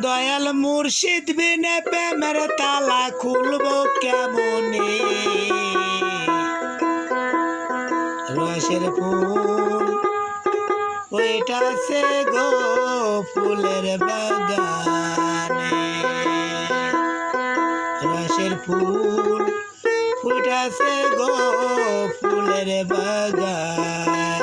দয়াল মুর্শিদ বিনে প্রেমের তালা খুলবো কেমনে? রসের ফুল ওইটাছে গো ফুলের বাগানে, রসের ফুল ফুটাছে গো ফুলের বাগানে।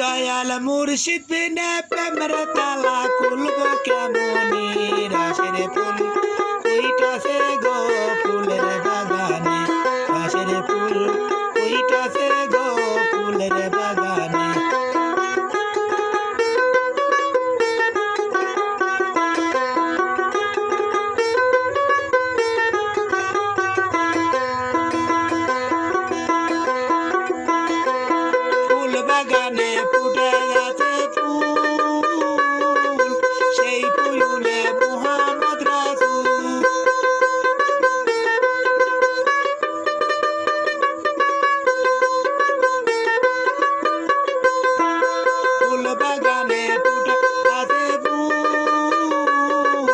দয়াল মুর্শিদ বিনে প্রেমের তালা খুলবো কেমনে? রসের ফুল ওইটাছে গো ফুলের বাগানে, রসের ফুল ওইটাছে গো ফুলের বাগানে। ফুল বাগানে ফুটে গেছে ফুল, সেই ফুলে মুহাম্মদ রাসূল। ফুল বাগানে ফুটে গেছে ফুল,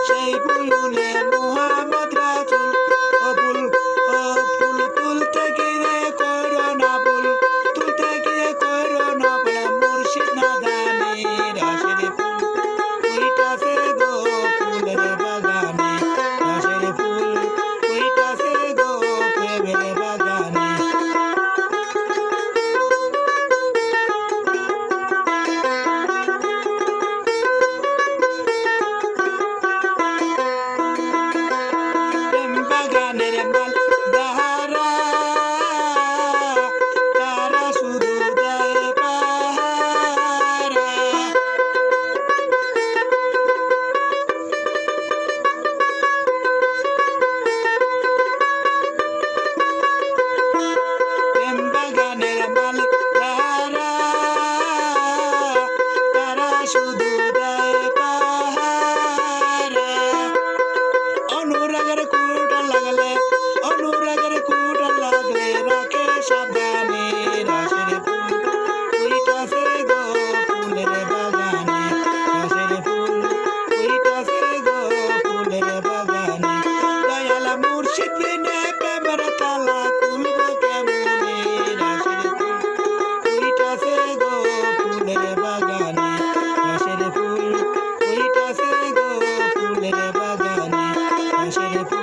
সেই ফুলে মুহাম্মদ রাসূল। ও ফুল তুলতে গিয়ে করো না ভুল, তুলতে গিয়ে করো না ভুল, মুর্শিদ না জানে রসের ফুল ওইটাছে গো ফুলের বাগানে, রসের ফুল ওইটাছে গো প্রেমের বাগানে। প্রেম বাগানের মাল যাহারা, তারা শুধু দেয় পাহারা। প্রেম বাগানের মাল যাহারা, তারা শুধু দেয় পাহারা। অনুরাগের কুটা লাগলে, অনুরাগের কুটা লাগলে রাখে সাবধানে, রসের ফুল ওইটাছে গো ফুলের বাগানে, রসের ফুল ওইটাছে গো ফুলের বাগানে। দয়াল মুর্শিদ বিনে প্রেমের তালা খুলবো কেমনে? রসের ফুল ওইটাছে গো ফুলের বাগানে, রসের ফুল ওইটাছে গো ফুলের বাগানে, রসের ফুল